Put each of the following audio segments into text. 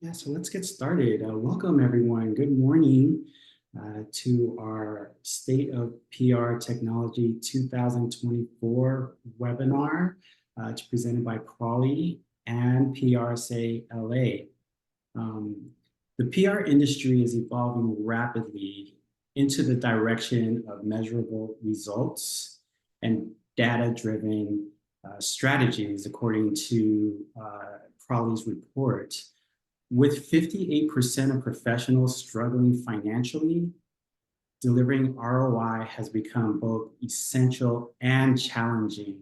Yeah, so let's get started. Welcome, everyone. Good morning to our State of PR Technology 2024 webinar. It's presented by Prowly and PRSA-LA. The PR industry is evolving rapidly into the direction of measurable results and data-driven strategies, according to Prowly's report. With 58% of professionals struggling financially, delivering ROI has become both essential and challenging.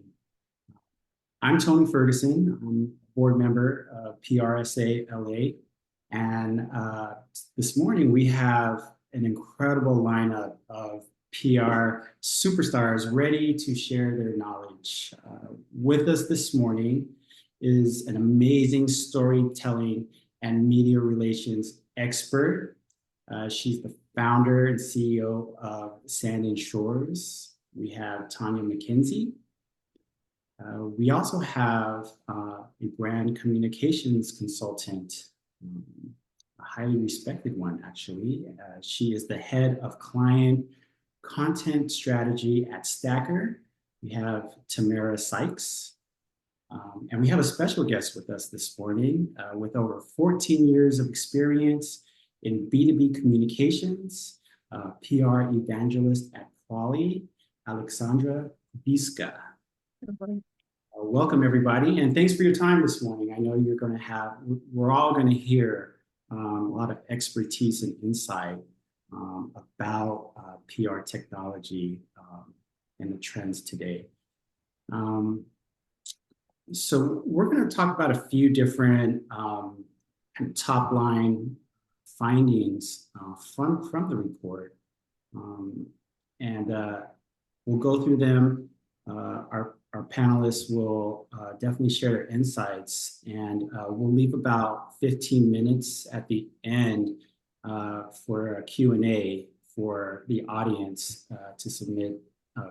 I'm Tony Ferguson. I'm a board member of PRSA-LA. And this morning we have an incredible lineup of PR superstars ready to share their knowledge. With us this morning is an amazing storytelling and media relations expert. She's the founder and CEO of Sand and Shores. We have Tanya McKenzie. We also have a brand communications consultant, a highly respected one, actually. She is the head of client content strategy at Stacker. We have Tamara Sykes. And we have a special guest with us this morning with over 14 years of experience in B2B communications, PR evangelist at Prowly, Alexandra Biska. Welcome, everybody, and thanks for your time this morning. I know we're all going to hear a lot of expertise and insight about PR technology and the trends today. So we're going to talk about a few different top line findings from the report. And we'll go through them. Our panelists will definitely share their insights, and we'll leave about 15 minutes at the end for a Q&A for the audience to submit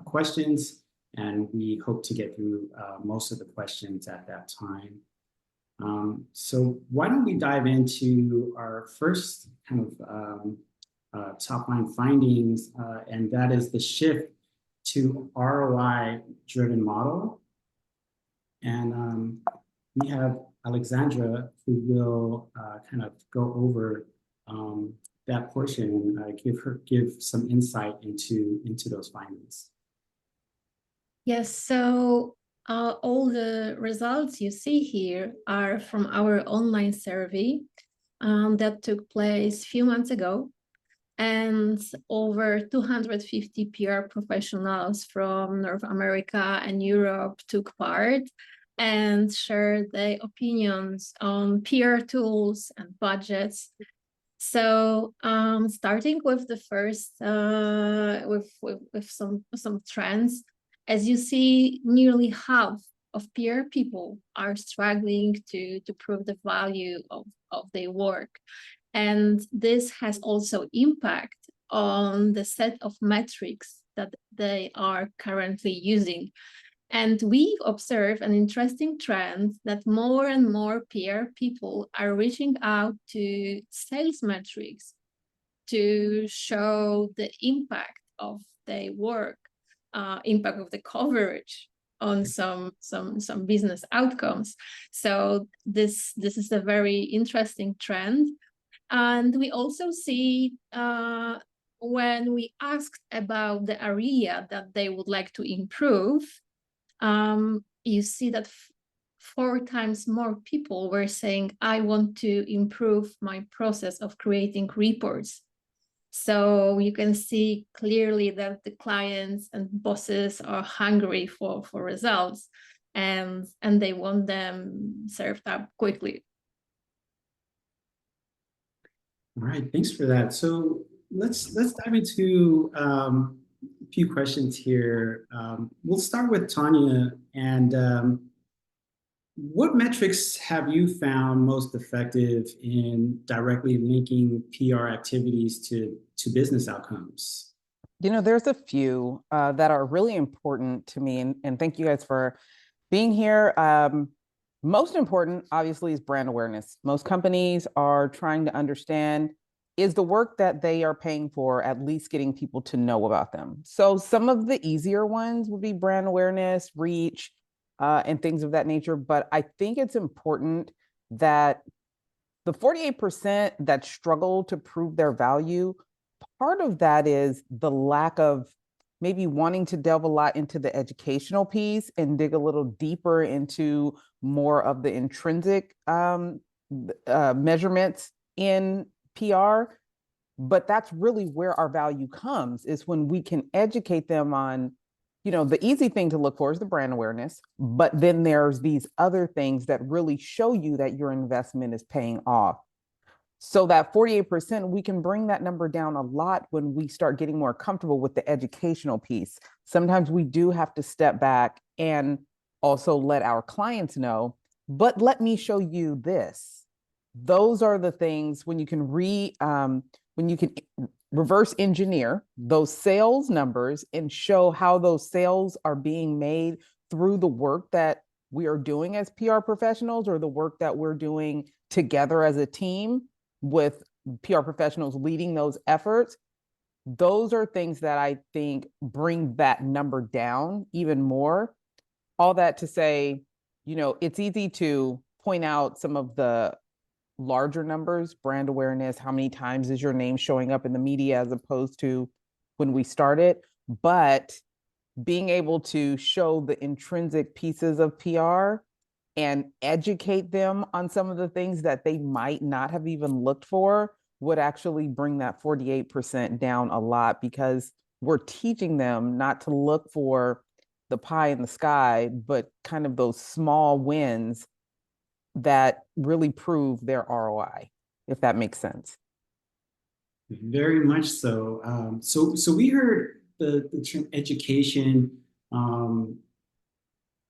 questions. And we hope to get through most of the questions at that time. So why don't we dive into our first kind of top line findings, and that is the shift to ROI-driven model. And we have Alexandra, who will kind of go over that portion and give some insight into those findings. Yes, so all the results you see here are from our online survey that took place a few months ago. And over 250 PR professionals from North America and Europe took part and shared their opinions on PR tools and budgets. So starting with the first, with some trends. As you see, nearly half of PR people are struggling to prove the value of their work. And this has also impact on the set of metrics that they are currently using. And we observe an interesting trend that more and more PR people are reaching out to sales metrics to show the impact of their work. Impact of the coverage on some business outcomes. So this is a very interesting trend. And we also see when we asked about the area that they would like to improve, you see that 4 times more people were saying, I want to improve my process of creating reports. So you can see clearly that the clients and bosses are hungry for results, and they want them served up quickly. All right, thanks for that. So let's dive into a few questions here. We'll start with Tanya. And what metrics have you found most effective in directly linking PR activities to business outcomes? You know, there's a few that are really important to me, and thank you guys for being here. Most important, obviously, is brand awareness. Most companies are trying to understand, is the work that they are paying for at least getting people to know about them? So some of the easier ones would be brand awareness, reach, and things of that nature. But I think it's important that the 48% that struggle to prove their value, part of that is the lack of maybe wanting to delve a lot into the educational piece and dig a little deeper into more of the intrinsic measurements in PR. But that's really where our value comes, is when we can educate them on, the easy thing to look for is the brand awareness, but then there's these other things that really show you that your investment is paying off. So that 48%, we can bring that number down a lot when we start getting more comfortable with the educational piece. Sometimes we do have to step back and also let our clients know, but let me show you this. Those are the things when you can reverse engineer those sales numbers and show how those sales are being made through the work that we are doing as PR professionals, or the work that we're doing together as a team with PR professionals leading those efforts. Those are things that I think bring that number down even more. All that to say, it's easy to point out some of the larger numbers, brand awareness, how many times is your name showing up in the media as opposed to when we started. But being able to show the intrinsic pieces of PR and educate them on some of the things that they might not have even looked for would actually bring that 48% down a lot, because we're teaching them not to look for the pie in the sky, but kind of those small wins that really prove their ROI, if that makes sense. Very much so. So we heard the term education.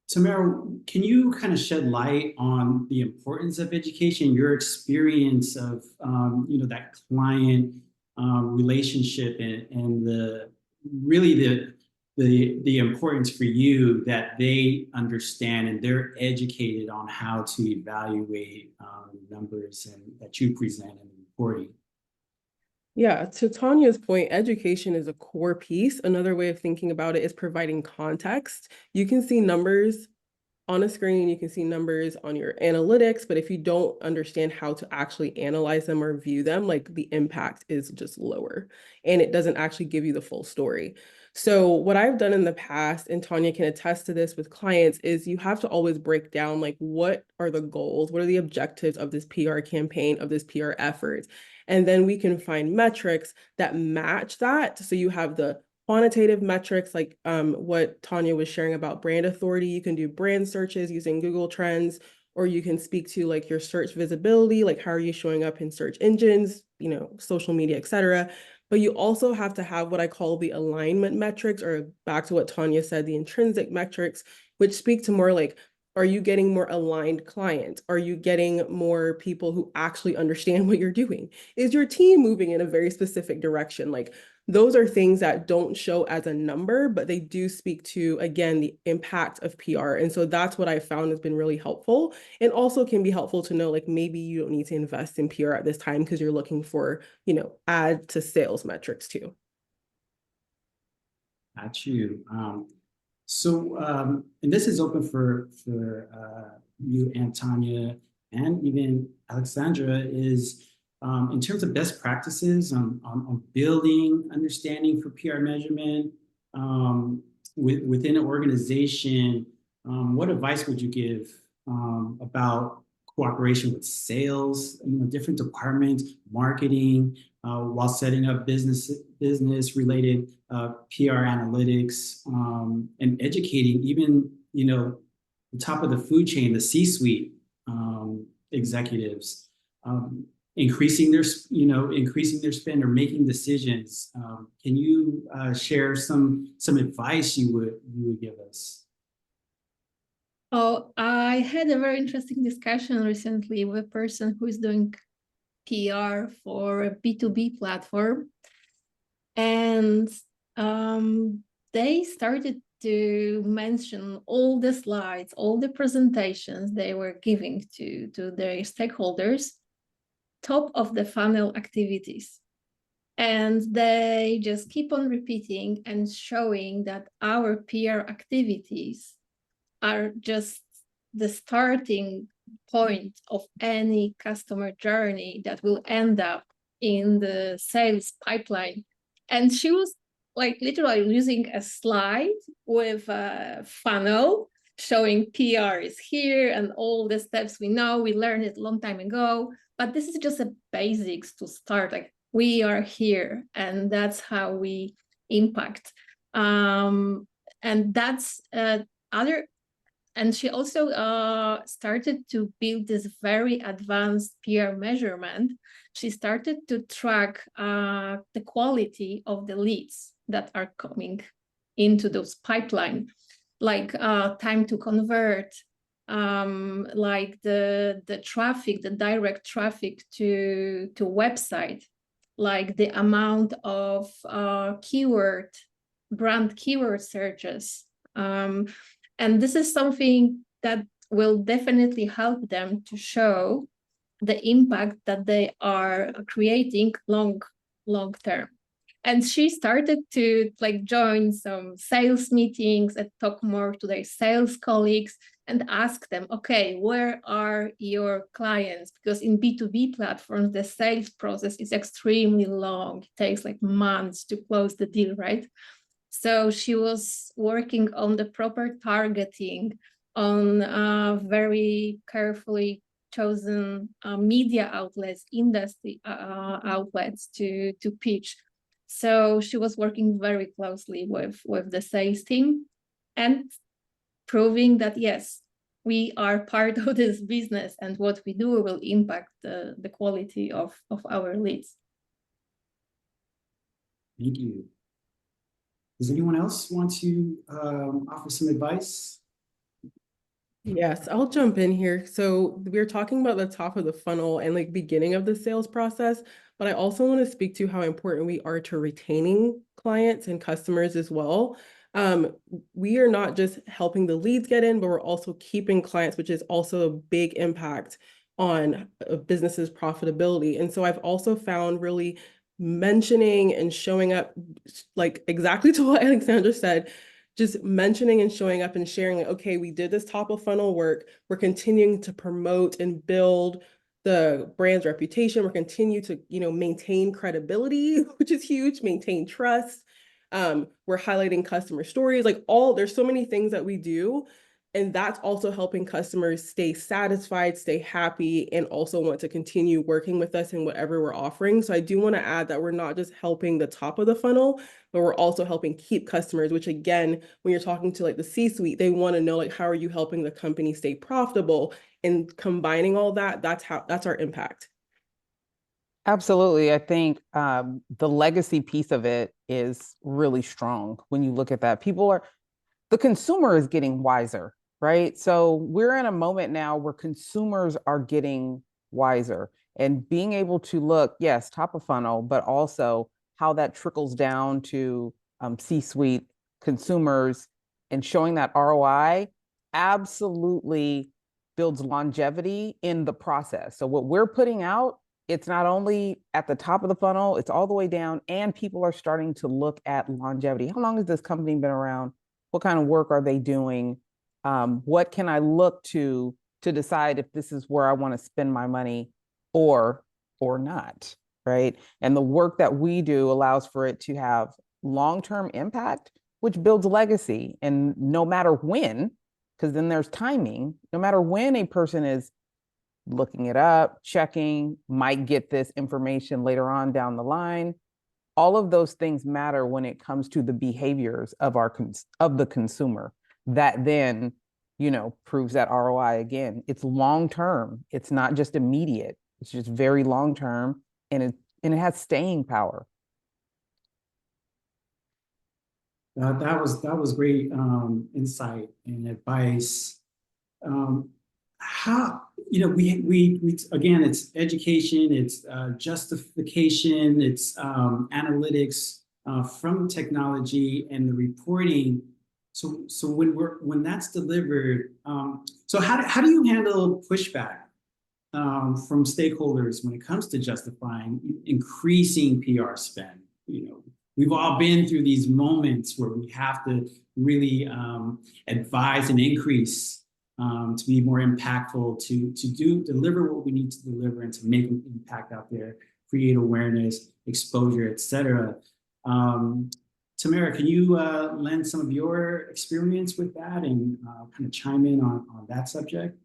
Tamara, can you kind of shed light on the importance of education, your experience of that client relationship, and the importance for you that they understand and they're educated on how to evaluate numbers and that you present in the reporting? Yeah, to Tanya's point, education is a core piece. Another way of thinking about it is providing context. You can see numbers on a screen, you can see numbers on your analytics, but if you don't understand how to actually analyze them or view them, like, the impact is just lower and it doesn't actually give you the full story. So what I've done in the past, and Tanya can attest to this with clients, is you have to always break down, like, what are the goals? What are the objectives of this PR campaign, of this PR effort? And then we can find metrics that match that. So you have the quantitative metrics, like what Tanya was sharing about brand authority. You can do brand searches using Google Trends, or you can speak to, like, your search visibility, like how are you showing up in search engines, social media, etc. But you also have to have what I call the alignment metrics, or back to what Tanya said, the intrinsic metrics, which speak to more like, are you getting more aligned clients? Are you getting more people who actually understand what you're doing? Is your team moving in a very specific direction? Like, those are things that don't show as a number, but they do speak to, again, the impact of PR. And so that's what I found has been really helpful, and also can be helpful to know, like, maybe you don't need to invest in PR at this time because you're looking for, add to sales metrics too. Got you. And this is open for you and Tanya, and even Alexandra, is in terms of best practices on building understanding for PR measurement within an organization. What advice would you give about cooperation with sales, different departments, marketing, while setting up business related PR analytics, and educating even the top of the food chain, the C-suite executives, increasing their spend or making decisions? Can you share some advice you would give us? Oh, I had a very interesting discussion recently with a person who is doing PR for a B2B platform. And they started to mention all the slides, all the presentations they were giving to their stakeholders, top of the funnel activities. And they just keep on repeating and showing that our PR activities are just the starting point of any customer journey that will end up in the sales pipeline. And she was like literally using a slide with a funnel showing PR is here and all the steps we know, we learned it a long time ago, but this is just a basics to start. Like, we are here and that's how we impact. And that's other. And she also started to build this very advanced PR measurement. She started to track the quality of the leads that are coming into those pipeline, like time to convert, like the traffic, the direct traffic to website, like the amount of brand keyword searches. And this is something that will definitely help them to show the impact that they are creating long term. And she started to like join some sales meetings and talk more to their sales colleagues and ask them, okay, where are your clients? Because in B2B platforms, the sales process is extremely long. It takes like months to close the deal, right? So she was working on the proper targeting, on very carefully chosen media outlets, industry outlets to pitch. So she was working very closely with the sales team and proving that, yes, we are part of this business and what we do will impact the quality of our leads. Thank you. Does anyone else want to offer some advice? Yes, I'll jump in here. So we're talking about the top of the funnel and like beginning of the sales process, but I also want to speak to how important we are to retaining clients and customers as well. We are not just helping the leads get in, but we're also keeping clients, which is also a big impact on a business's profitability. And so I've also found really mentioning and showing up, like exactly to what Alexandra said, just mentioning and showing up and sharing, like, okay, we did this top of funnel work. We're continuing to promote and build the brand's reputation. We're continuing to, maintain credibility, which is huge, maintain trust. We're highlighting customer stories, there's so many things that we do. And that's also helping customers stay satisfied, stay happy, and also want to continue working with us in whatever we're offering. So I do want to add that we're not just helping the top of the funnel, but we're also helping keep customers, which again, when you're talking to like the C-suite, they want to know like, how are you helping the company stay profitable? And combining all that, that's our impact. Absolutely. I think the legacy piece of it is really strong when you look at that. The consumer is getting wiser, right? So we're in a moment now where consumers are getting wiser and being able to look, yes, top of funnel, but also how that trickles down to C-suite consumers and showing that ROI absolutely builds longevity in the process. So what we're putting out, it's not only at the top of the funnel, it's all the way down, and people are starting to look at longevity. How long has this company been around? What kind of work are they doing? What can I look to decide if this is where I want to spend my money or not, right? And the work that we do allows for it to have long-term impact, which builds legacy. And no matter when, because then there's timing, no matter when a person is looking it up, checking, might get this information later on down the line, all of those things matter when it comes to the behaviors of the consumer. That then, proves that ROI again. It's long term. It's not just immediate. It's just very long term, and it has staying power. That was great insight and advice. How we again, it's education, it's justification, it's analytics from technology and the reporting. So when that's delivered, so how do you handle pushback from stakeholders when it comes to justifying increasing PR spend? You know, we've all been through these moments where we have to really advise an increase to be more impactful, to deliver what we need to deliver and to make an impact out there, create awareness, exposure, etc. Tamara, can you lend some of your experience with that and kind of chime in on that subject?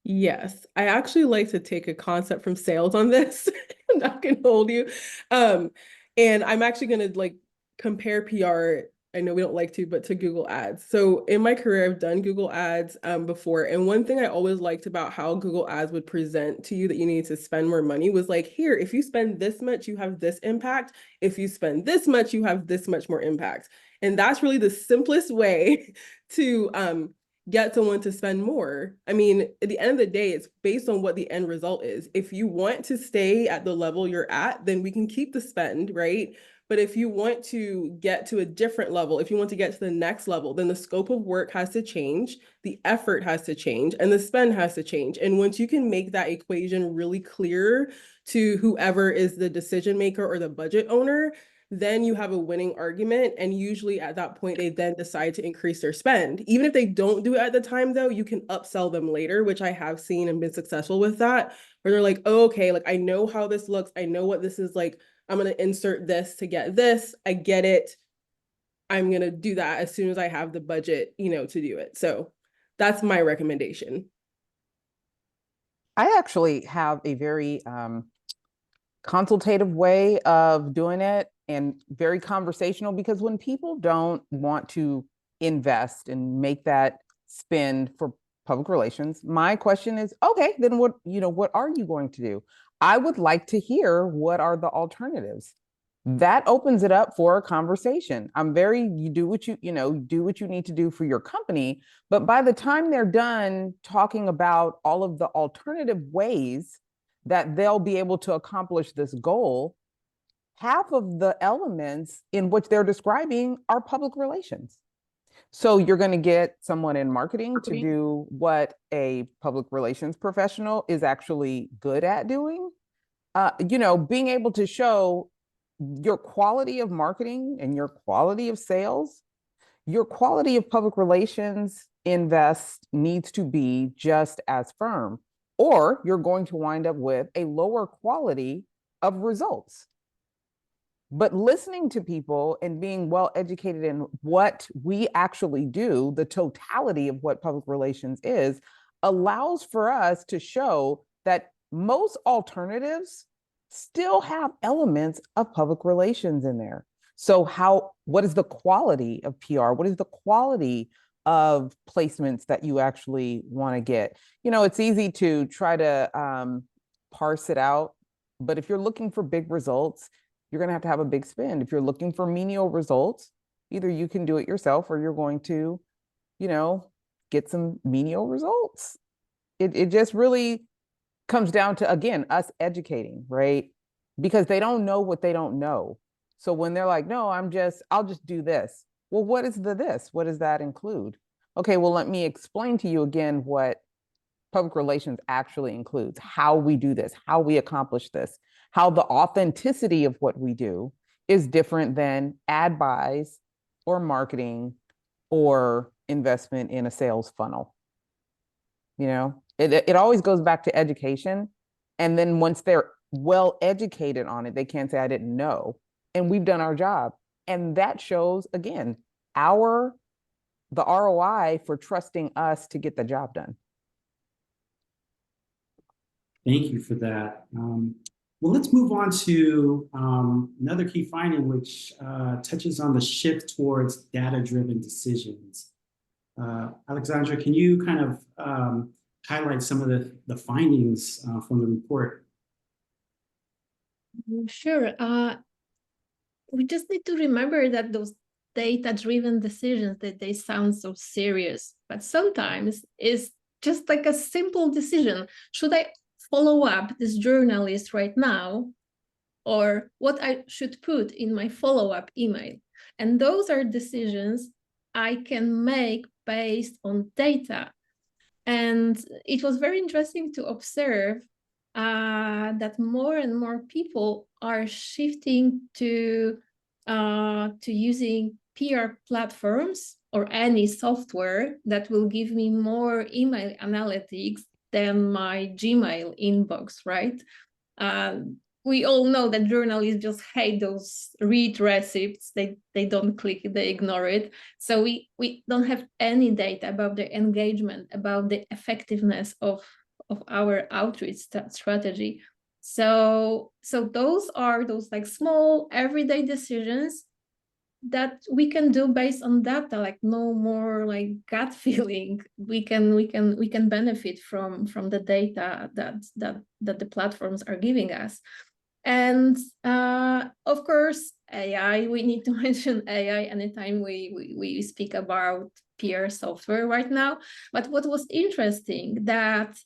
Yes, I actually like to take a concept from sales on this. I'm not gonna hold you. And I'm actually gonna like compare PR. I know we don't like to, but to Google Ads. So in my career, I've done Google Ads before. And one thing I always liked about how Google Ads would present to you that you need to spend more money was like, here, if you spend this much, you have this impact. If you spend this much, you have this much more impact. And that's really the simplest way to get someone to spend more. I mean, at the end of the day, it's based on what the end result is. If you want to stay at the level you're at, then we can keep the spend, right? But if you want to get to a different level, if you want to get to the next level, then the scope of work has to change, the effort has to change, and the spend has to change. And once you can make that equation really clear to whoever is the decision maker or the budget owner, then you have a winning argument. And usually at that point, they then decide to increase their spend. Even if they don't do it at the time, though, you can upsell them later, which I have seen and been successful with that, where they're like, oh, okay, like I know how this looks. I know what this is like. I'm going to insert this to get this. I get it. I'm going to do that as soon as I have the budget, to do it. So that's my recommendation. I actually have a very consultative way of doing it and very conversational, because when people don't want to invest and make that spend for public relations, my question is, okay, then what are you going to do? I would like to hear what are the alternatives. That opens it up for a conversation. You do what you need to do for your company, but by the time they're done talking about all of the alternative ways that they'll be able to accomplish this goal, half of the elements in which they're describing are public relations. So you're going to get someone in marketing to do what a public relations professional is actually good at doing. Being able to show your quality of marketing and your quality of sales, your quality of public relations needs to be just as firm, or you're going to wind up with a lower quality of results. But listening to people and being well educated in what we actually do, the totality of what public relations is, allows for us to show that most alternatives still have elements of public relations in there. So what is the quality of PR? What is the quality of placements that you actually want to get? It's easy to try to parse it out, but if you're looking for big results, you're going to have a big spend. If you're looking for menial results, either you can do it yourself or you're going to, get some menial results. It just really comes down to, again, us educating, right? Because they don't know what they don't know. So when they're like, no, I'll just do this. Well, what is this? What does that include? Okay, well, let me explain to you again what public relations actually includes, how we do this, how we accomplish this, how the authenticity of what we do is different than ad buys or marketing or investment in a sales funnel. It always goes back to education. And then once they're well educated on it, they can't say, I didn't know. And we've done our job. And that shows, again, the ROI for trusting us to get the job done. Thank you for that. Well, let's move on to another key finding, which touches on the shift towards data-driven decisions. Alexandra, can you kind of highlight some of the findings from the report? Sure. We just need to remember that those data-driven decisions, that they sound so serious, but sometimes it's just like a simple decision. Should I follow up this journalist right now, or what I should put in my follow-up email? And those are decisions I can make based on data. And it was very interesting to observe that more and more people are shifting to using PR platforms or any software that will give me more email analytics than my Gmail inbox, right? We all know that journalists just hate those read receipts. They don't click it, they ignore it. So we don't have any data about the engagement, about the effectiveness of our outreach strategy. So those are those like small everyday decisions that we can do based on data, like no more like gut feeling. We can benefit from the data that the platforms are giving us. And of course, AI, we need to mention AI anytime we speak about PR software right now. But what was interesting that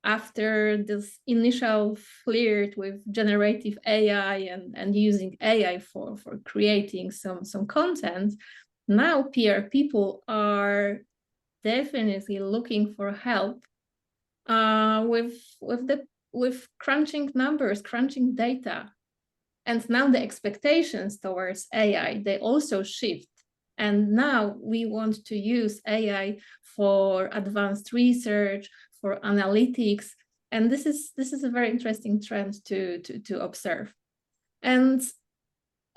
after this initial flirt with generative AI and using AI for creating some content, now PR people are definitely looking for help with crunching numbers, crunching data. And now the expectations towards AI, they also shift. And now we want to use AI for advanced research, for analytics. And this is a very interesting trend to observe. And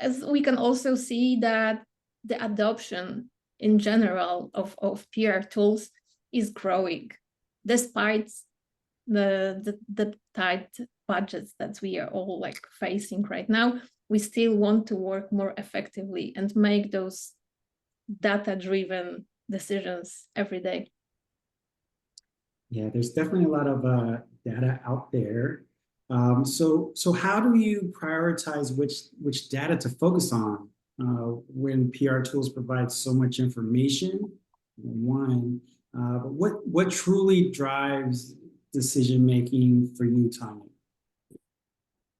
as we can also see that the adoption in general of PR tools is growing, despite the tight budgets that we are all like facing right now. We still want to work more effectively and make those data-driven decisions every day. Yeah, there's definitely a lot of data out there. So how do you prioritize which data to focus on when PR tools provide so much information? One, but what truly drives decision making for you, Tanya?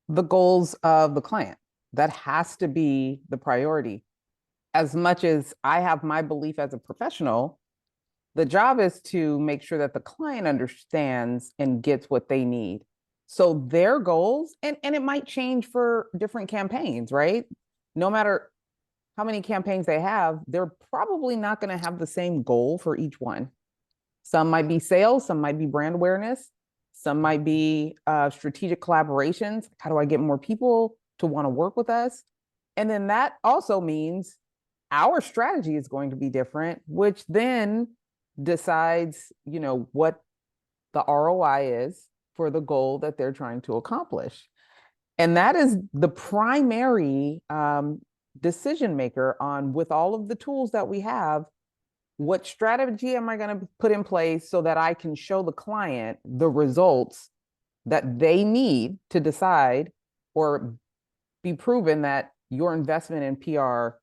The goals of the client. That has to be the priority. As much as I have my belief as a professional, the job is to make sure that the client understands and gets what they need. So their goals, and it might change for different campaigns, right? No matter how many campaigns they have, they're probably not going to have the same goal for each one. Some might be sales, some might be brand awareness, some might be strategic collaborations. How do I get more people to want to work with us? And then that also means our strategy is going to be different, which then decides, what the ROI is for the goal that they're trying to accomplish. And that is the primary decision maker on, with all of the tools that we have, what strategy am I going to put in place so that I can show the client the results that they need to decide or be proven that your investment in PR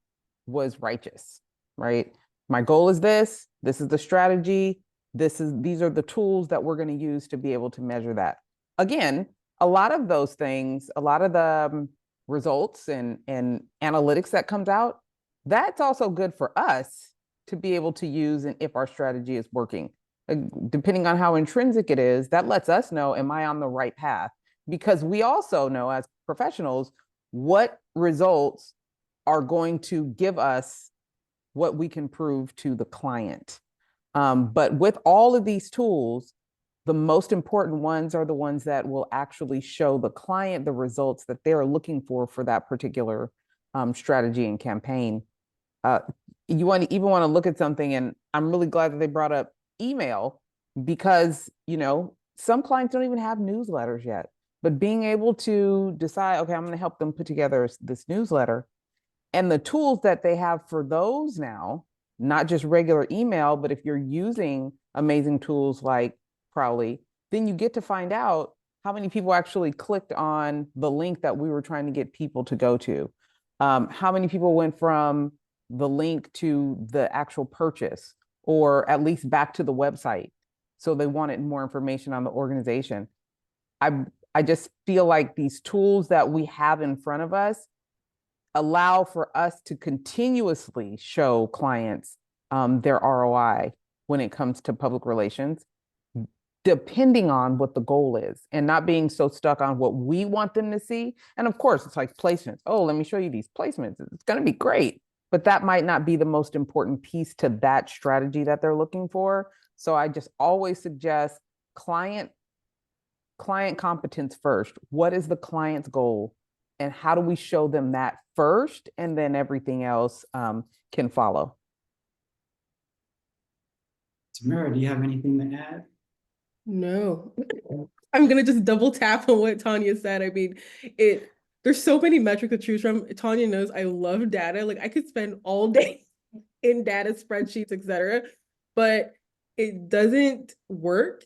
was righteous, right? My goal is this is the strategy, these are the tools that we're going to use to be able to measure that. Again, a lot of those things, a lot of the results and analytics that comes out, that's also good for us to be able to use, and if our strategy is working. Depending on how intrinsic it is, that lets us know, am I on the right path? Because we also know as professionals what results are going to give us what we can prove to the client. But with all of these tools, the most important ones are the ones that will actually show the client the results that they're looking for that particular strategy and campaign. You want to look at something, and I'm really glad that they brought up email, because some clients don't even have newsletters yet. But being able to decide, okay, I'm going to help them put together this newsletter, and the tools that they have for those now, not just regular email, but if you're using amazing tools like Prowly, then you get to find out how many people actually clicked on the link that we were trying to get people to go to. How many people went from the link to the actual purchase, or at least back to the website. So they wanted more information on the organization. I just feel like these tools that we have in front of us allow for us to continuously show clients their ROI when it comes to public relations, depending on what the goal is, and not being so stuck on what we want them to see. And of course, it's like placements. Oh, let me show you these placements. It's going to be great. But that might not be the most important piece to that strategy that they're looking for. So I just always suggest client competence first. What is the client's goal? And how do we show them that first? And then everything else can follow. Tamara, do you have anything to add? No, I'm gonna just double tap on what Tanya said. I mean, there's so many metrics to choose from. Tanya knows I love data. Like I could spend all day in data spreadsheets, etc. But it doesn't work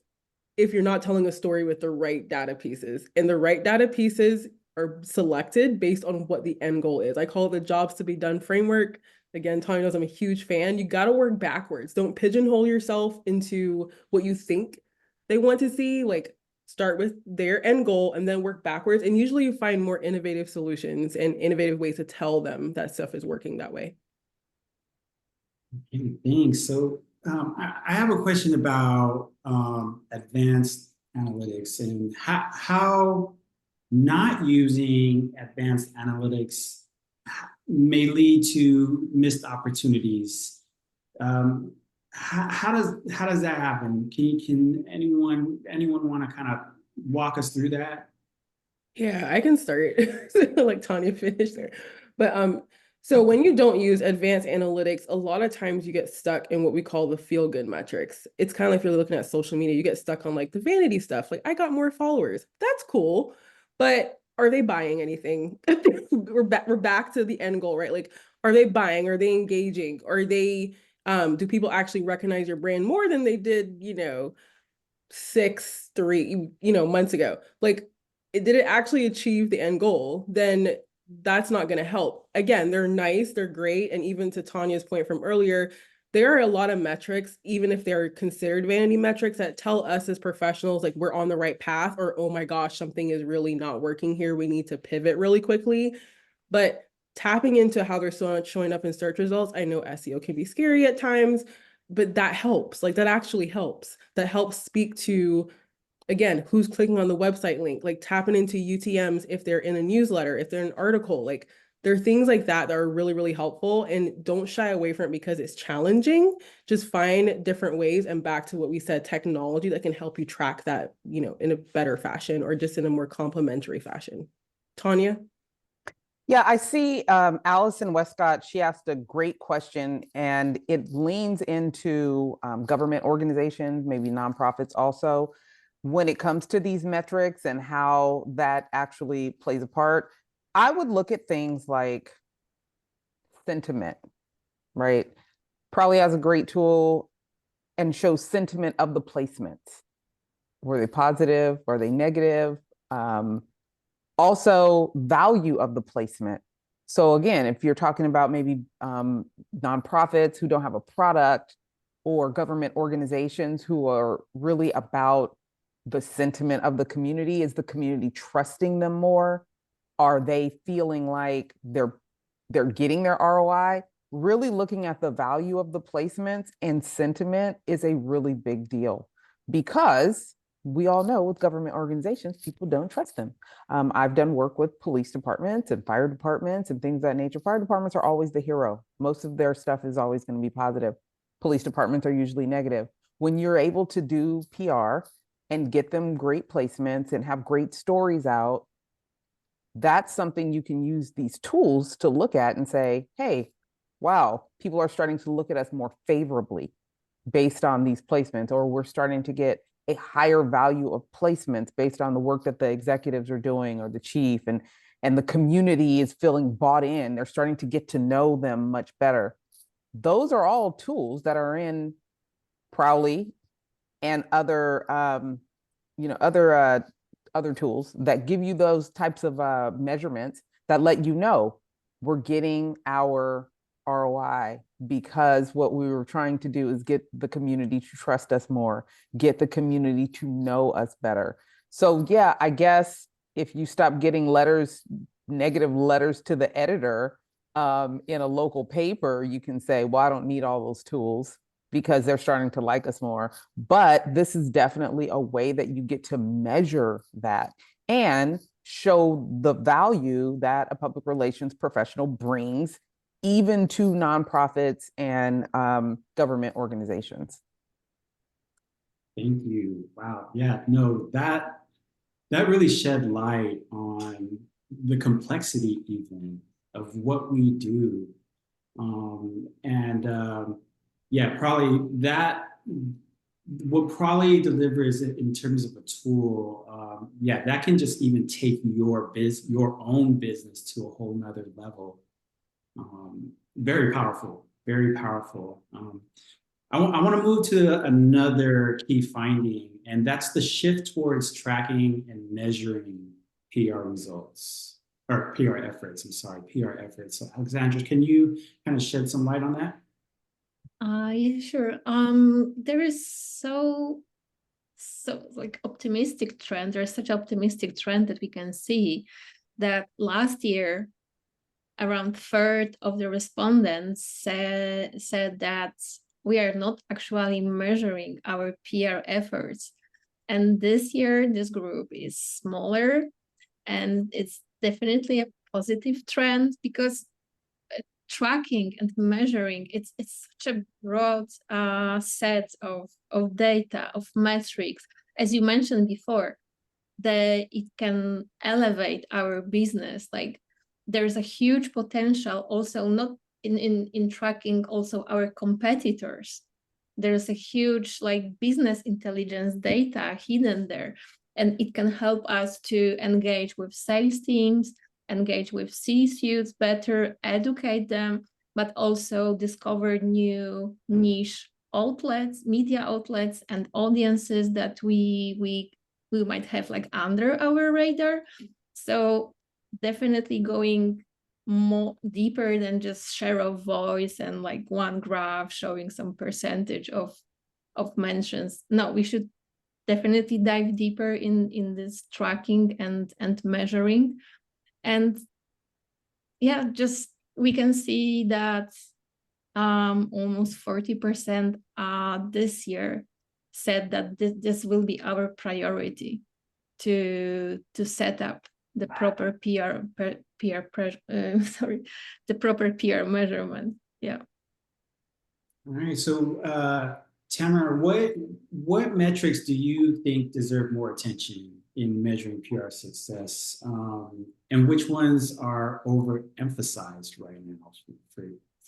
if you're not telling a story with the right data pieces. And the right data pieces are selected based on what the end goal is. I call it the jobs to be done framework. Again, Tanya knows I'm a huge fan. You got to work backwards. Don't pigeonhole yourself into what you think they want to see. Like start with their end goal and then work backwards. And usually you find more innovative solutions and innovative ways to tell them that stuff is working that way. Okay, thanks. So I have a question about advanced analytics and how not using advanced analytics may lead to missed opportunities. How does that happen? Can anyone want to kind of walk us through that? Yeah, I can start. Like Tanya finished there. But so when you don't use advanced analytics, a lot of times you get stuck in what we call the feel-good metrics. It's kind of like if you're looking at social media, you get stuck on like the vanity stuff. Like I got more followers. That's cool. But are they buying anything? We're back to the end goal, right? Like, are they buying? Are they engaging? Are they do people actually recognize your brand more than they did, 3 months ago? Like, did it actually achieve the end goal? Then that's not going to help. Again, they're nice, they're great. And even to Tanya's point from earlier, there are a lot of metrics, even if they're considered vanity metrics, that tell us as professionals, like we're on the right path, or, oh my gosh, something is really not working here. We need to pivot really quickly. But tapping into how they're showing up in search results, I know SEO can be scary at times, but that helps. Like that actually helps. That helps speak to, again, who's clicking on the website link, like tapping into UTMs if they're in a newsletter, if they're in an article. Like there are things like that that are really, really helpful, and don't shy away from it because it's challenging. Just find different ways, and back to what we said, technology that can help you track that, in a better fashion or just in a more complementary fashion. Tanya? Yeah, I see Allison Westcott, she asked a great question, and it leans into government organizations, maybe nonprofits also, when it comes to these metrics and how that actually plays a part. I would look at things like sentiment, right? Prowly has a great tool and shows sentiment of the placements. Were they positive? Were they negative? Also, value of the placement. So again, if you're talking about maybe nonprofits who don't have a product, or government organizations who are really about the sentiment of the community, is the community trusting them more? Are they feeling like they're getting their ROI? Really looking at the value of the placements and sentiment is a really big deal, because we all know with government organizations, people don't trust them. I've done work with police departments and fire departments and things of that nature. Fire departments are always the hero. Most of their stuff is always going to be positive. Police departments are usually negative. When you're able to do PR and get them great placements and have great stories out, that's something you can use these tools to look at and say, hey, wow, people are starting to look at us more favorably based on these placements, or we're starting to get a higher value of placements based on the work that the executives are doing, or the chief, and the community is feeling bought in. They're starting to get to know them much better. Those are all tools that are in Prowly and other other tools that give you those types of measurements that let you know we're getting our ROI, because what we were trying to do is get the community to trust us more, get the community to know us better. So yeah, I guess if you stop getting negative letters to the editor, in a local paper, you can say, well, I don't need all those tools because they're starting to like us more. But this is definitely a way that you get to measure that and show the value that a public relations professional brings even to nonprofits and government organizations. Thank you. Wow. Yeah, no, that really shed light on the complexity even of what we do. Yeah, probably that what probably delivers it in terms of a tool, yeah, that can just even take your own business to a whole nother level. Very powerful, very powerful. I want to move to another key finding, and that's the shift towards tracking and measuring PR results, or PR efforts. I'm sorry, PR efforts. So, Alexandra, can you kind of shed some light on that? Yeah, sure. There is so like optimistic trend. There's such optimistic trend that we can see that last year, around third of the respondents said that we are not actually measuring our PR efforts. And this year, this group is smaller, and it's definitely a positive trend because tracking and measuring, it's such a broad set of data, of metrics. As you mentioned before, that it can elevate our business. Like there's a huge potential also not in tracking also our competitors. There's a huge like business intelligence data hidden there, and it can help us to engage with sales teams, engage with C-suites better, educate them, but also discover new niche outlets, media outlets, and audiences that we might have like under our radar. So definitely going more deeper than just share of voice and like one graph showing some percentage of mentions. No, we should definitely dive deeper in this tracking and measuring. And yeah, just we can see that almost 40% this year said that this will be our priority to set up the proper the proper PR measurement. Yeah. All right. So, Tamara, what metrics do you think deserve more attention in measuring PR success, and which ones are overemphasized right now for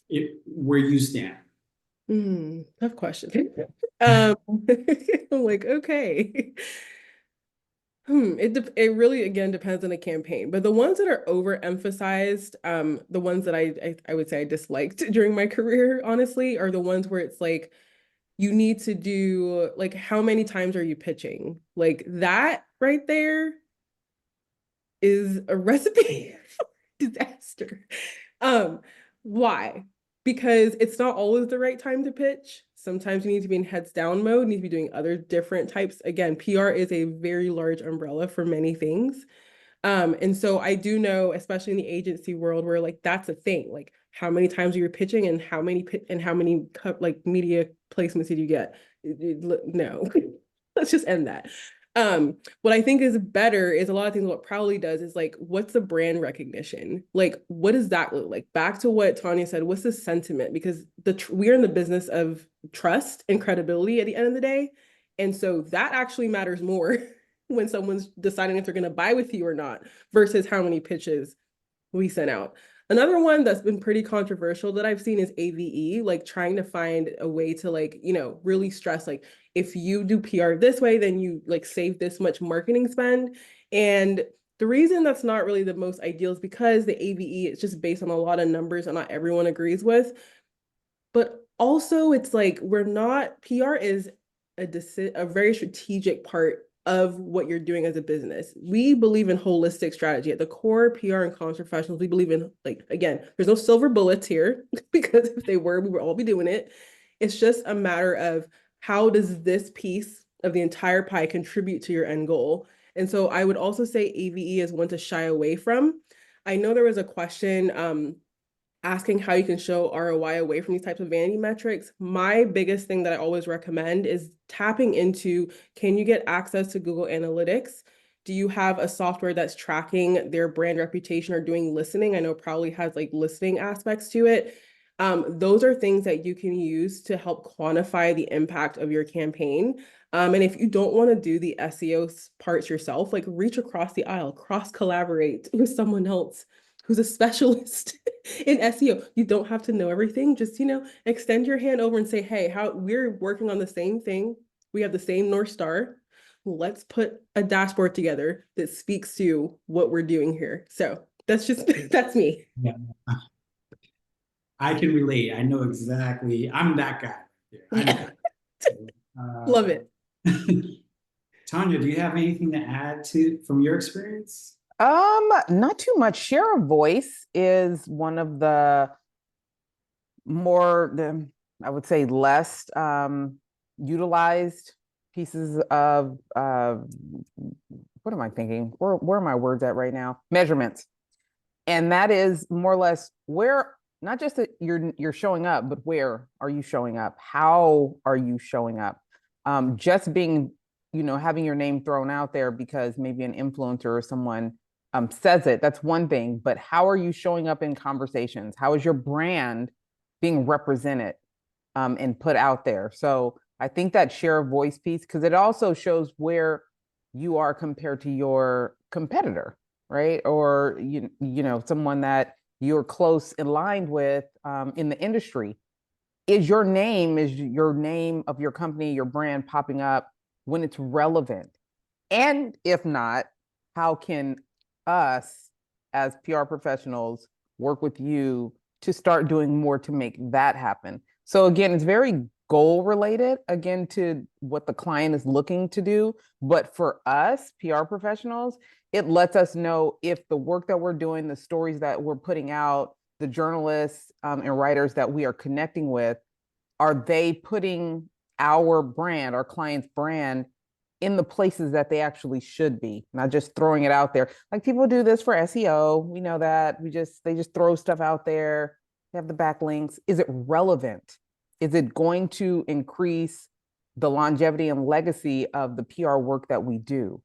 it, where you stand? Tough question. I'm like, okay. It really again depends on the campaign, but the ones that are overemphasized, the ones that I would say I disliked during my career, honestly, are the ones where it's like you need to do like how many times are you pitching? Like that right there is a recipe for disaster. Why? Because it's not always the right time to pitch. Sometimes you need to be in heads down mode, you need to be doing other different types. Again, PR is a very large umbrella for many things. And so I do know, especially in the agency world, where like that's a thing. Like how many times are you pitching and how many like media placements did you get? No, let's just end that. What I think is better is a lot of things what Prowly does is like, what's the brand recognition? Like, what does that look like? Back to what Tanya said, what's the sentiment? Because we're in the business of trust and credibility at the end of the day. And so that actually matters more when someone's deciding if they're going to buy with you or not versus how many pitches we sent out. Another one that's been pretty controversial that I've seen is AVE, like trying to find a way to like, really stress, like if you do PR this way, then you like save this much marketing spend. And the reason that's not really the most ideal is because the AVE is just based on a lot of numbers and not everyone agrees with. But also it's like, PR is a very strategic part of what you're doing as a business. We believe in holistic strategy. At the core, PR and comms professionals, we believe in, like, again, there's no silver bullets here because if they were, we would all be doing it. It's just a matter of how does this piece of the entire pie contribute to your end goal? And so I would also say AVE is one to shy away from. I know there was a question asking how you can show ROI away from these types of vanity metrics, my biggest thing that I always recommend is tapping into, can you get access to Google Analytics? Do you have a software that's tracking their brand reputation or doing listening? I know Prowly has like listening aspects to it. Those are things that you can use to help quantify the impact of your campaign. And if you don't want to do the SEO parts yourself, like reach across the aisle, cross collaborate with someone else who's a specialist in SEO. You don't have to know everything. Just, extend your hand over and say, hey, we're working on the same thing. We have the same North Star. Let's put a dashboard together that speaks to what we're doing here. So that's me. Yeah. I can relate. I know exactly. I'm that guy. I know. Love it. Tanya, do you have anything to add from your experience? Not too much. Share of voice is one of the I would say less utilized pieces of what am I thinking? Where are my words at right now? Measurements. And that is more or less where, not just that you're showing up, but where are you showing up? How are you showing up? Just being, having your name thrown out there because maybe an influencer or someone says it, that's one thing, but how are you showing up in conversations? How is your brand being represented and put out there? So I think that share of voice piece, because it also shows where you are compared to your competitor, right? Or, someone that you're close aligned with in the industry. Is your name of your company, your brand popping up when it's relevant? And if not, how can us as PR professionals work with you to start doing more to make that happen? So again, it's very goal related, again, to what the client is looking to do. But for us, PR professionals, it lets us know if the work that we're doing, the stories that we're putting out, the journalists and writers that we are connecting with, are they putting our brand, our client's brand, in the places that they actually should be, not just throwing it out there. Like people do this for SEO. We know that. They just throw stuff out there. They have the backlinks. Is it relevant? Is it going to increase the longevity and legacy of the PR work that we do?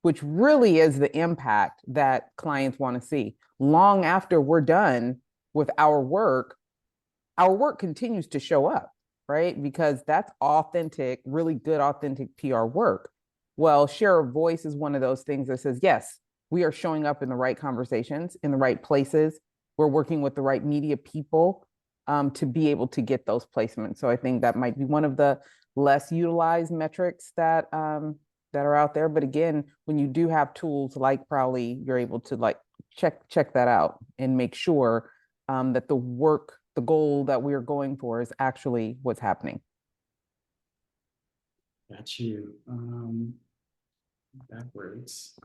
Which really is the impact that clients want to see. Long after we're done with our work continues to show up, right? Because that's authentic, really good, authentic PR work. Well, share of voice is one of those things that says, yes, we are showing up in the right conversations, in the right places. We're working with the right media people to be able to get those placements. So I think that might be one of the less utilized metrics that are out there. But again, when you do have tools like Prowly, you're able to like check that out and make sure that the goal that we are going for is actually what's happening. Got you. Backwards.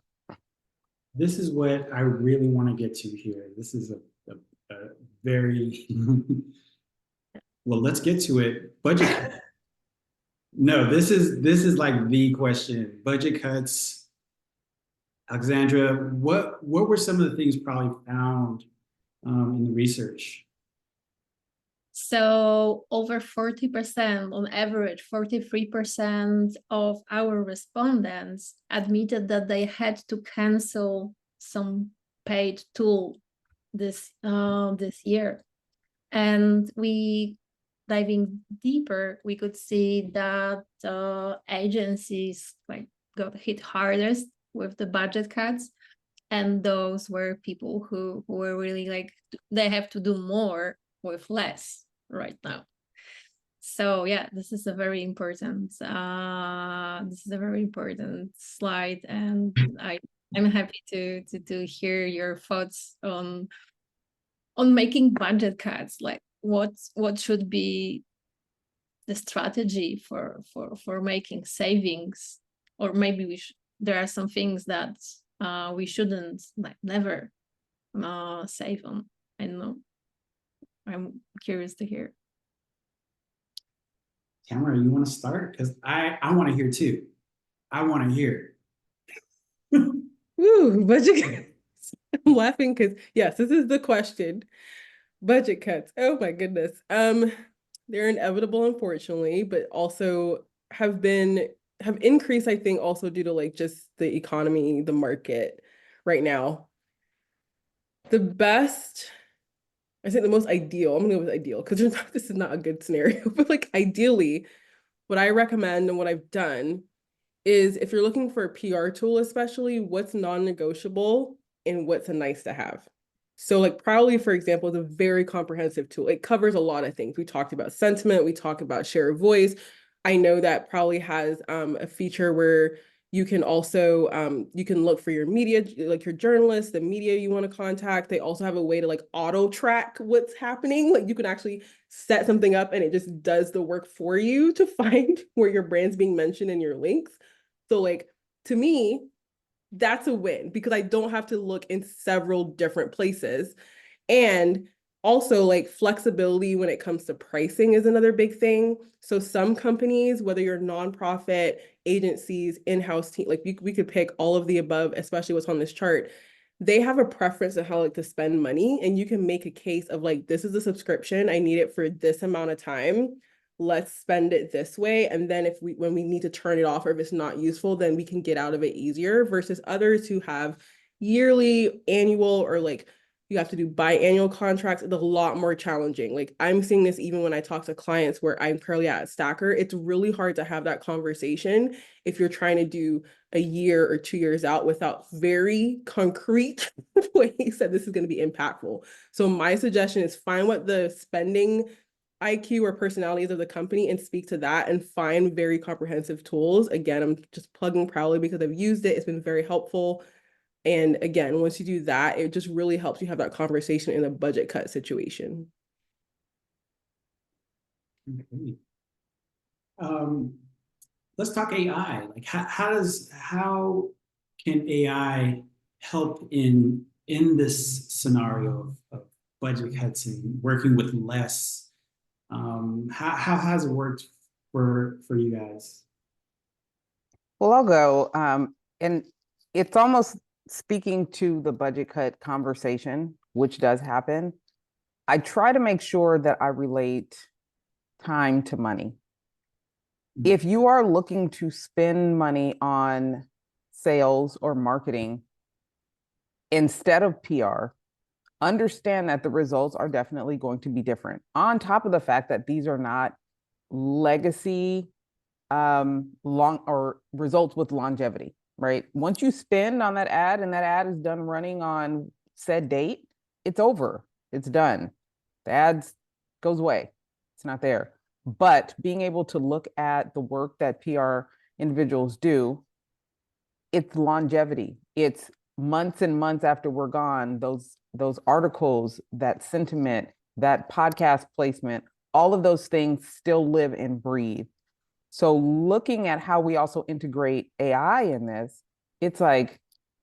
This is what I really want to get to here. This is a very well. Let's get to it. Budget. No, this is like the question. Budget cuts. Alexandra, what were some of the things probably found in the research? So over 40%, on average, 43% of our respondents admitted that they had to cancel some paid tool this year. And diving deeper, we could see that agencies got hit hardest with the budget cuts. And those were people who were really they have to do more with less right now. So yeah, this is a very important slide, and I'm happy to hear your thoughts on making budget cuts. Like what should be the strategy for making savings, or maybe there are some things that we shouldn't never save on. I don't know. I'm curious to hear. Tamara, you want to start? Because I want to hear too. I want to hear. Ooh, budget. I'm laughing because yes, this is the question. Budget cuts. Oh my goodness. They're inevitable, unfortunately, but also have increased, I think, also due to like just the economy, the market right now. The best, I think the most ideal, I'm gonna go with ideal because this is not a good scenario, but like ideally, what I recommend and what I've done is if you're looking for a PR tool, especially what's non-negotiable and what's a nice to have. So like Prowly, for example, is a very comprehensive tool. It covers a lot of things. We talked about sentiment, we talk about share of voice. I know that Prowly has a feature where you can also you can look for your media, like your journalists, the media you want to contact. They also have a way to like auto track what's happening. Like you can actually set something up and it just does the work for you to find where your brand's being mentioned in your links. So like to me, that's a win because I don't have to look in several different places. And also like flexibility when it comes to pricing is another big thing. So some companies, whether you're nonprofit, agencies, in-house team, like we could pick all of the above, especially what's on this chart. They have a preference of how like to spend money, and you can make a case of like, this is a subscription, I need it for this amount of time. Let's spend it this way. And then when we need to turn it off or if it's not useful, then we can get out of it easier versus others who have yearly, annual, or like you have to do biannual contracts. It's a lot more challenging. Like I'm seeing this even when I talk to clients where I'm currently at Stacker. It's really hard to have that conversation if you're trying to do a year or 2 years out without very concrete ways that this is going to be impactful. So my suggestion is find what the spending IQ or personalities of the company and speak to that and find very comprehensive tools. Again, I'm just plugging Prowly because I've used it. It's been very helpful. And again, once you do that, it just really helps you have that conversation in a budget cut situation. Okay. Let's talk AI. Like how can AI help in this scenario of budget cuts and working with less? How has it worked for you guys? Well, I'll go. And it's almost speaking to the budget cut conversation, which does happen. I try to make sure that I relate time to money. If you are looking to spend money on sales or marketing instead of PR, understand that the results are definitely going to be different. On top of the fact that these are not legacy long or results with longevity, right? Once you spend on that ad and that ad is done running on said date, it's over. It's done. The ads goes away. It's not there. But being able to look at the work that PR individuals do, it's longevity. It's months and months after we're gone, those articles, that sentiment, that podcast placement, all of those things still live and breathe. So looking at how we also integrate AI in this, it's like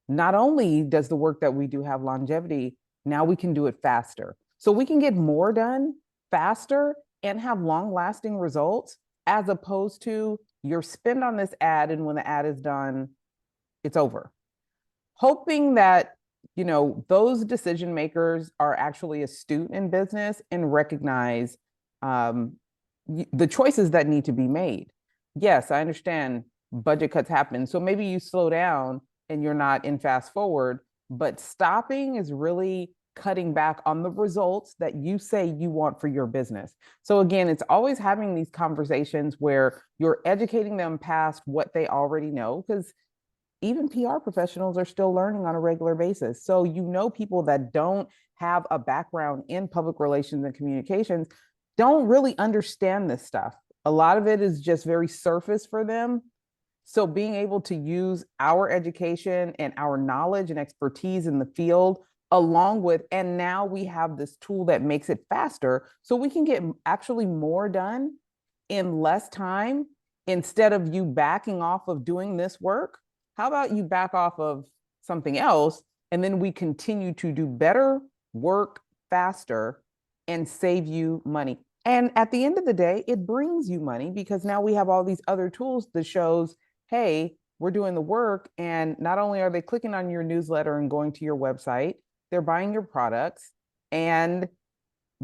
not only does the work that we do have longevity, now we can do it faster. So we can get more done faster and have long-lasting results as opposed to your spend on this ad and when the ad is done, it's over. Hoping that those decision makers are actually astute in business and recognize the choices that need to be made. Yes, I understand budget cuts happen. So maybe you slow down and you're not in fast forward, but stopping is really cutting back on the results that you say you want for your business. So again, it's always having these conversations where you're educating them past what they already know, because even PR professionals are still learning on a regular basis. So people that don't have a background in public relations and communications don't really understand this stuff. A lot of it is just very surface for them. So being able to use our education and our knowledge and expertise in the field along with, and now we have this tool that makes it faster so we can get actually more done in less time instead of you backing off of doing this work. How about you back off of something else and then we continue to do better work faster and save you money. And at the end of the day, it brings you money because now we have all these other tools that shows, hey, we're doing the work. And not only are they clicking on your newsletter and going to your website, they're buying your products. And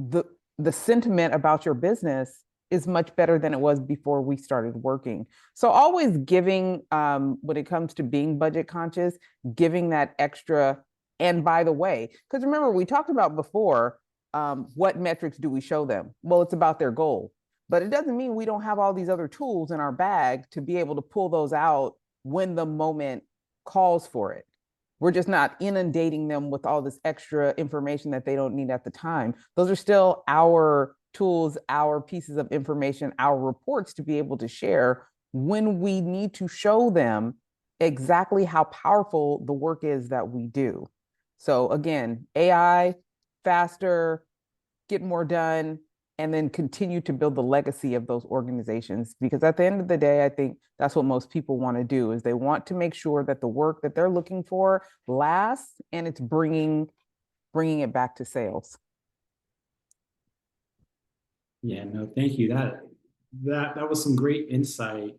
the the sentiment about your business is much better than it was before we started working. So always giving, when it comes to being budget conscious, giving that extra. And by the way, because remember, we talked about before, what metrics do we show them? Well, it's about their goal, but it doesn't mean we don't have all these other tools in our bag to be able to pull those out when the moment calls for it. We're just not inundating them with all this extra information that they don't need at the time. Those are still our tools, our pieces of information, our reports to be able to share when we need to show them exactly how powerful the work is that we do. So again, AI, faster, get more done, and then continue to build the legacy of those organizations. Because at the end of the day, I think that's what most people want to do, is they want to make sure that the work that they're looking for lasts and it's bringing it back to sales. Yeah, no, thank you. That was some great insight.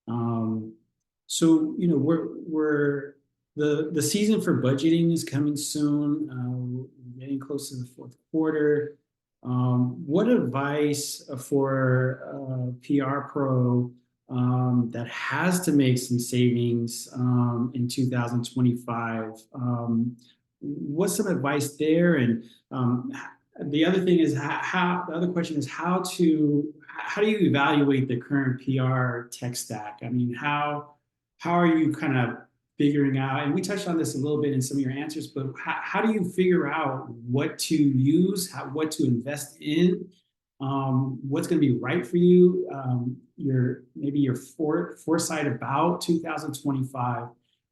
So we're the season for budgeting is coming soon. We're getting close to the fourth quarter. What advice for a PR pro that has to make some savings in 2025? What's some advice there? And the other thing is the other question is how do you evaluate the current PR tech stack? I mean, how are you kind of figuring out, and we touched on this a little bit in some of your answers, but how do you figure out what to use, what to invest in, what's going to be right for you, your foresight about 2025?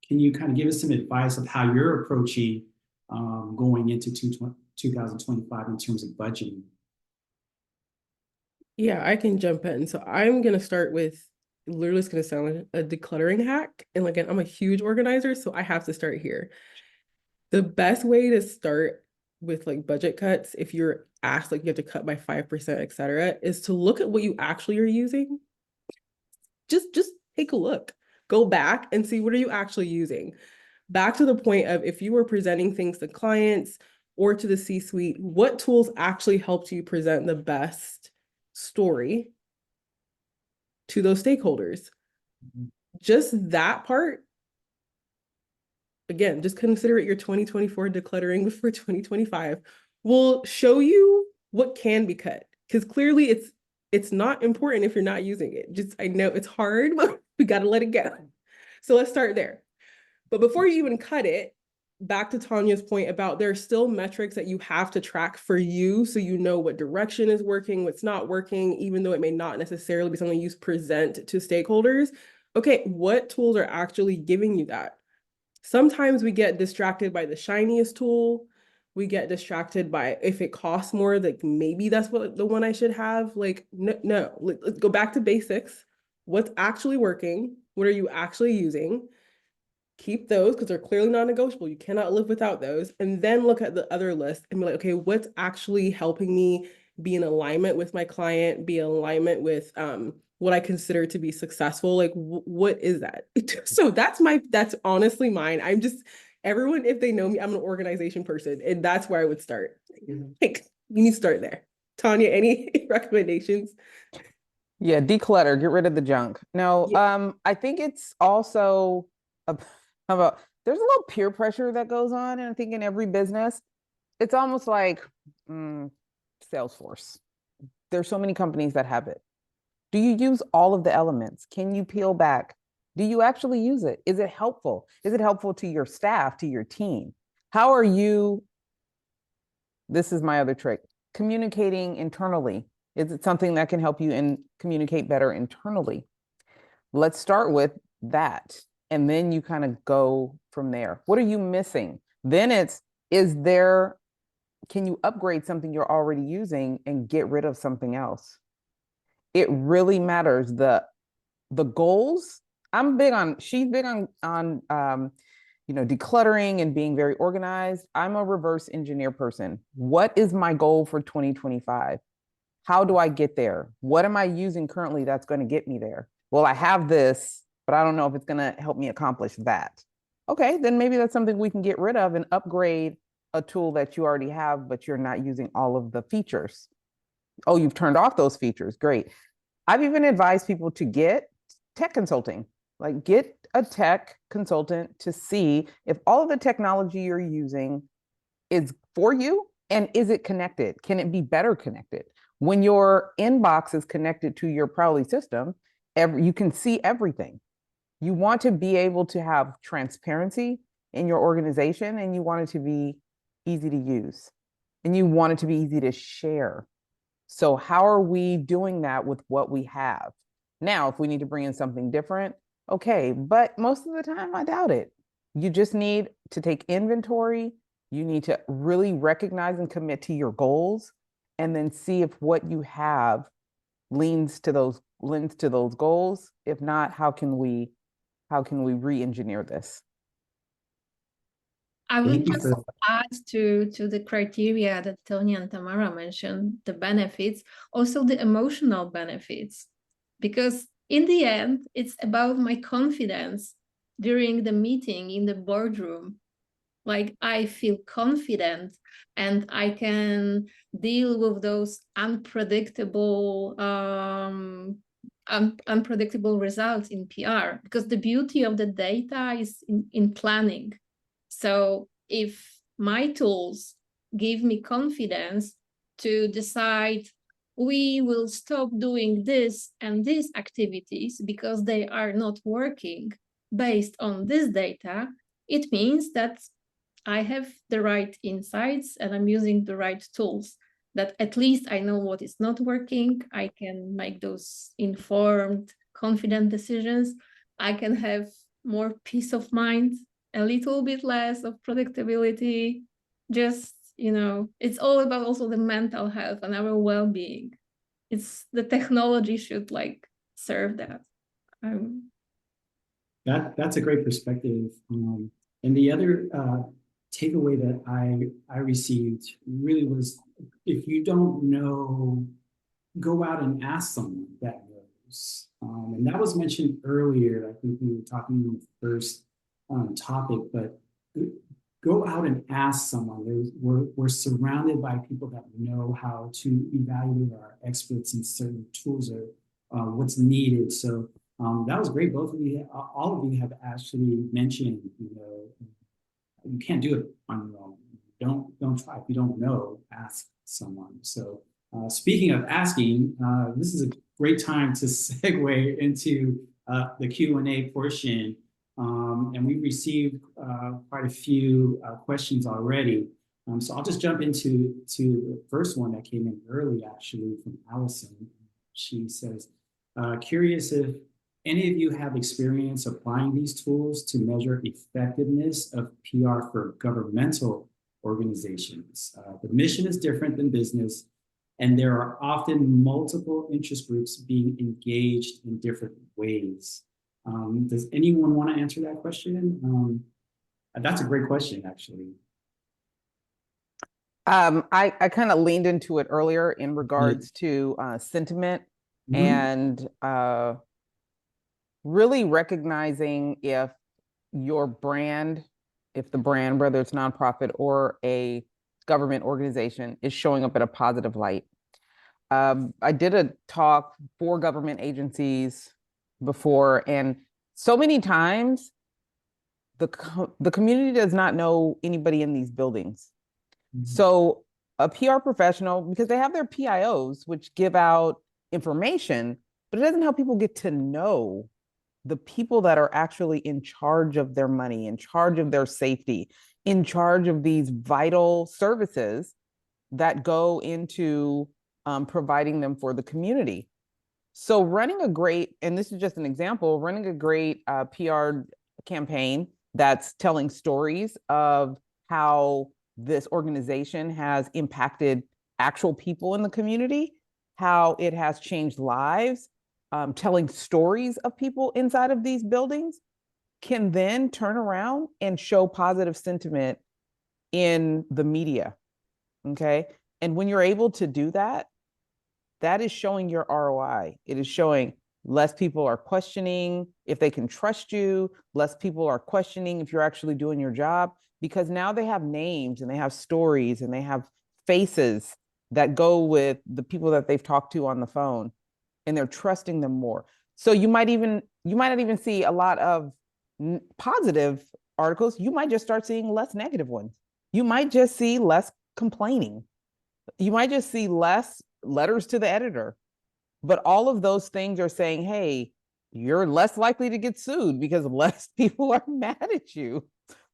Can you kind of give us some advice of how you're approaching going into 2025 in terms of budgeting? Yeah, I can jump in. So I'm going to start with, literally it's going to sound like a decluttering hack. And again, I'm a huge organizer, so I have to start here. The best way to start with like budget cuts, if you're asked like you have to cut by 5%, et cetera, is to look at what you actually are using. Just take a look. Go back and see, what are you actually using? Back to the point of, if you were presenting things to clients or to the C-suite, what tools actually helped you present the best story to those stakeholders? Just that part, again, just consider it your 2024 decluttering for 2025, will show you what can be cut. Because clearly it's not important if you're not using it. Just, I know it's hard, but we got to let it go. So let's start there. But before you even cut it, back to Tanya's point about, there are still metrics that you have to track for you, so you know what direction is working, what's not working, even though it may not necessarily be something you present to stakeholders. Okay, what tools are actually giving you that? Sometimes we get distracted by the shiniest tool. We get distracted by, if it costs more, like maybe that's what the one I should have. Like, no, let's go back to basics. What's actually working? What are you actually using? Keep those, because they're clearly non-negotiable. You cannot live without those. And then look at the other list and be like, okay, what's actually helping me be in alignment with my client, be in alignment with what I consider to be successful? Like, what is that? So that's honestly mine. I'm just, everyone, if they know me, I'm an organization person, and that's where I would start. Like, you need to start there. Tanya, any recommendations? Yeah, declutter, get rid of the junk. No, Yeah. I think it's also about, there's a little peer pressure that goes on, and I think in every business, it's almost like Salesforce. There's so many companies that have it. Do you use all of the elements? Can you peel back? Do you actually use it? Is it helpful? Is it helpful to your staff, to your team? How are you? This is my other trick, communicating internally. Is it something that can help you communicate better internally? Let's start with that. And then you kind of go from there. What are you missing? Then can you upgrade something you're already using and get rid of something else? It really matters. The goals, she's big on decluttering and being very organized. I'm a reverse engineer person. What is my goal for 2025? How do I get there? What am I using currently that's going to get me there? Well, I have this, but I don't know if it's going to help me accomplish that. Okay, then maybe that's something we can get rid of and upgrade a tool that you already have, but you're not using all of the features. Oh, you've turned off those features. Great. I've even advised people to get tech consulting, like get a tech consultant to see if all of the technology you're using is for you and is it connected? Can it be better connected? When your inbox is connected to your Prowly system, you can see everything. You want to be able to have transparency in your organization, and you want it to be easy to use, and you want it to be easy to share. So how are we doing that with what we have? Now, if we need to bring in something different, okay, but most of the time, I doubt it. You just need to take inventory. You need to really recognize and commit to your goals, and then see if what you have lends to those goals. If not, how can we re-engineer this? I would Thank you just for add to the criteria that Tony and Tamara mentioned, the benefits, also the emotional benefits, because in the end, it's about my confidence during the meeting in the boardroom. Like I feel confident and I can deal with those unpredictable unpredictable results in PR, because the beauty of the data is in planning. So if my tools give me confidence to decide we will stop doing this and these activities because they are not working based on this data, it means that I have the right insights and I'm using the right tools, that at least I know what is not working. I can make those informed, confident decisions. I can have more peace of mind, a little bit less of predictability. Just, it's all about also the mental health and our well-being. It's the technology should serve that. that's a great perspective. And the other takeaway that I received really was, if you don't know, go out and ask someone that knows. And that was mentioned earlier. I think we were talking in the first topic, but go out and ask someone. We're surrounded by people that know how to evaluate, our experts in certain tools or what's needed. So that was great. Both of you, all of you have actually mentioned, you can't do it on your own. Don't try. If you don't know, ask someone. So speaking of asking, this is a great time to segue into the Q&A portion. And we've received quite a few questions already. So I'll just jump into the first one that came in early, actually, from Allison. She says, curious if any of you have experience applying these tools to measure effectiveness of PR for governmental organizations. The mission is different than business, and there are often multiple interest groups being engaged in different ways. Does anyone want to answer that question? That's a great question, actually. I kind of leaned into it earlier in regards to sentiment and really recognizing if your brand, if the brand, whether it's nonprofit or a government organization, is showing up in a positive light. I did a talk for government agencies before, and so many times the community does not know anybody in these buildings. So a PR professional, because they have their PIOs, which give out information, but it doesn't help people get to know the people that are actually in charge of their money, in charge of their safety, in charge of these vital services that go into providing them for the community. So running a great, and this is just an example, running a great PR campaign that's telling stories of how this organization has impacted actual people in the community, how it has changed lives, telling stories of people inside of these buildings, can then turn around and show positive sentiment in the media. Okay. And when you're able to do that, that is showing your ROI. It is showing less people are questioning if they can trust you, less people are questioning if you're actually doing your job. because now they have names and they have stories and they have faces that go with the people that they've talked to on the phone, and they're trusting them more. So you might not even see a lot of positive articles. You might just start seeing less negative ones. You might just see less complaining. You might just see less letters to the editor. But all of those things are saying, hey, you're less likely to get sued because less people are mad at you.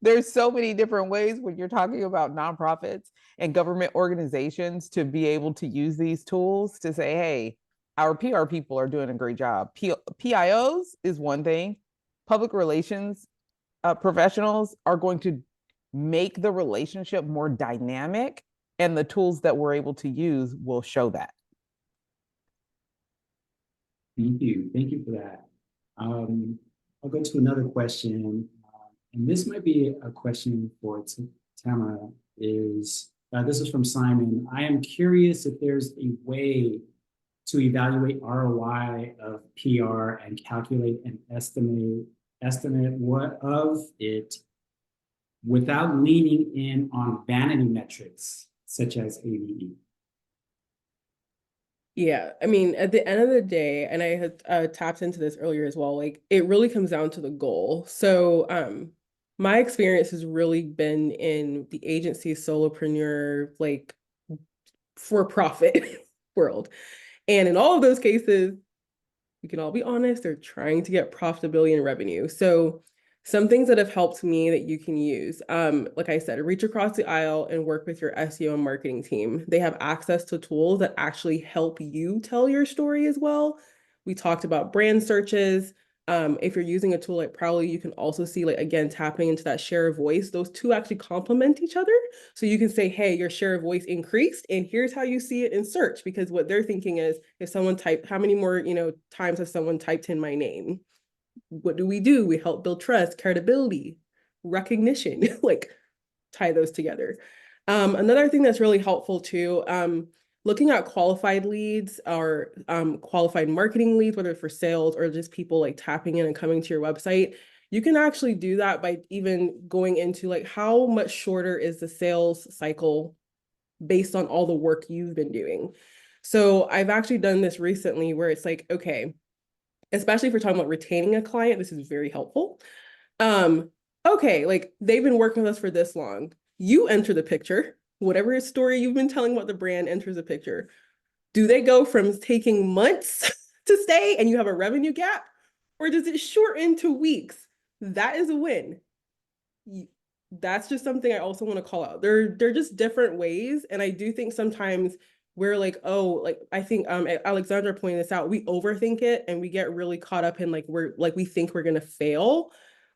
There's so many different ways when you're talking about nonprofits and government organizations to be able to use these tools to say, hey, our PR people are doing a great job. PIOs is one thing. Public relations professionals are going to make the relationship more dynamic, and the tools that we're able to use will show that. Thank you. Thank you for that. I'll go to another question. And this might be a question for Tamara. This is from Simon. I am curious if there's a way to evaluate ROI of PR and calculate an estimate what of it without leaning in on vanity metrics such as AVE. Yeah, I mean, at the end of the day, and I had tapped into this earlier as well, like it really comes down to the goal. So my experience has really been in the agency solopreneur, like for-profit world. And in all of those cases, we can all be honest, they're trying to get profitability and revenue. So some things that have helped me that you can use, like I said, reach across the aisle and work with your SEO and marketing team. They have access to tools that actually help you tell your story as well. We talked about brand searches. If you're using a tool like Prowly, you can also see, like, again, tapping into that share of voice. Those two actually complement each other. So you can say, hey, your share of voice increased, and here's how you see it in search, because what they're thinking is, if someone typed, how many more, times has someone typed in my name? What do? We help build trust, credibility, recognition, like tie those together. Another thing that's really helpful too, looking at qualified leads or qualified marketing leads, whether for sales or just people like tapping in and coming to your website. You can actually do that by even going into like how much shorter is the sales cycle based on all the work you've been doing. So I've actually done this recently where it's like, okay, especially if we're talking about retaining a client, this is very helpful. Okay, like they've been working with us for this long. You enter the picture, whatever story you've been telling about the brand enters the picture. Do they go from taking months to stay and you have a revenue gap? Or does it shorten to weeks? That is a win. That's just something I also want to call out. They're just different ways. And I do think sometimes we're like, oh, like I think Alexandra pointed this out, we overthink it and we get really caught up in like we think we're gonna fail.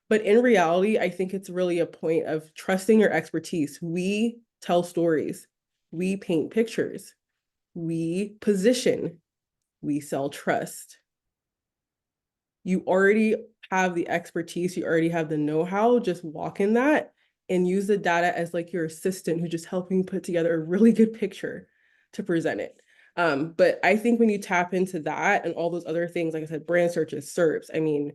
But in reality, I think it's really a point of trusting your expertise. We tell stories, we paint pictures, we position, we sell trust. You already have the expertise, you already have the know-how, just walk in that and use the data as like your assistant who's just helping you put together a really good picture to present it. But I think when you tap into that and all those other things, like I said, brand searches, SERPs, I mean,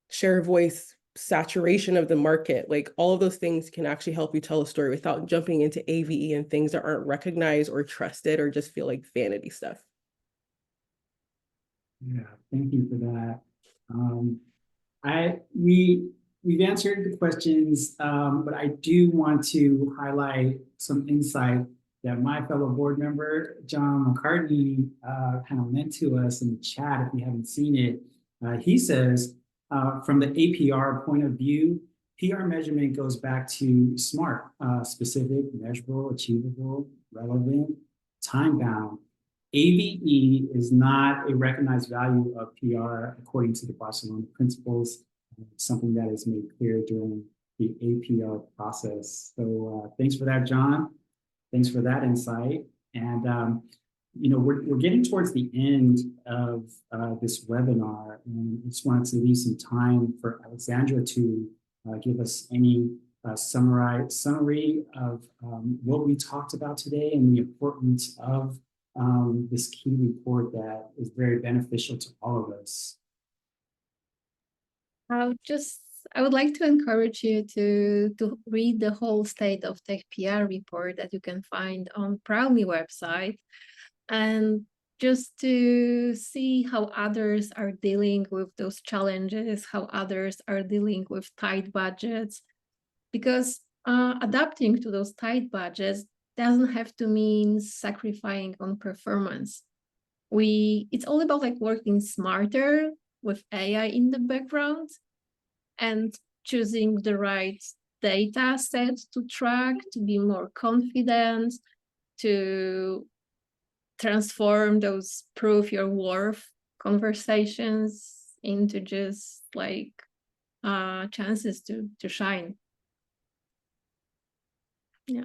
share of voice, saturation of the market, like all of those things can actually help you tell a story without jumping into AVE and things that aren't recognized or trusted or just feel like vanity stuff. Yeah, thank you for that. We've answered the questions, but I do want to highlight some insight that my fellow board member, John McCartney, kind of lent to us in the chat. If you haven't seen it, he says, from the APR point of view, PR measurement goes back to SMART, specific, measurable, achievable, relevant, time-bound. AVE is not a recognized value of PR according to the Barcelona principles, something that is made clear during the APR process. So thanks for that, John. Thanks for that insight. And we're getting towards the end of this webinar, and I just wanted to leave some time for Alexandra to give us any summary of what we talked about today and the importance of this key report that is very beneficial to all of us. I'll just I would like to encourage you to read the whole State of Tech PR report that you can find on Prowly website, and just to see how others are dealing with those challenges, how others are dealing with tight budgets, because adapting to those tight budgets doesn't have to mean sacrificing on performance. It's all about like working smarter with AI in the background and choosing the right data set to track, to be more confident, to transform those prove your worth conversations into just like chances to shine. Yeah.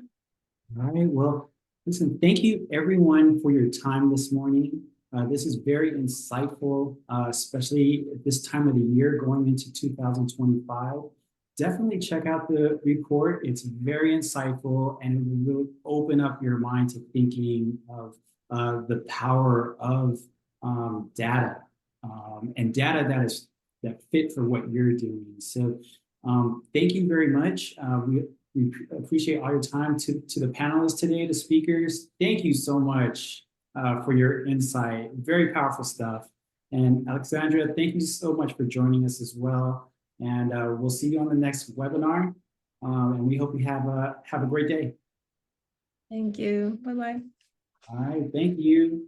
All right, well, listen, thank you everyone for your time this morning. This is very insightful, especially at this time of the year going into 2025. Definitely check out the report. It's very insightful and it will really open up your mind to thinking of the power of data and data that fit for what you're doing. So thank you very much. We appreciate all your time to the panelists today, the speakers. Thank you so much for your insight. Very powerful stuff. And Alexandra, thank you so much for joining us as well. And we'll see you on the next webinar. And we hope you have a great day. Thank you. Bye-bye. All right, thank you.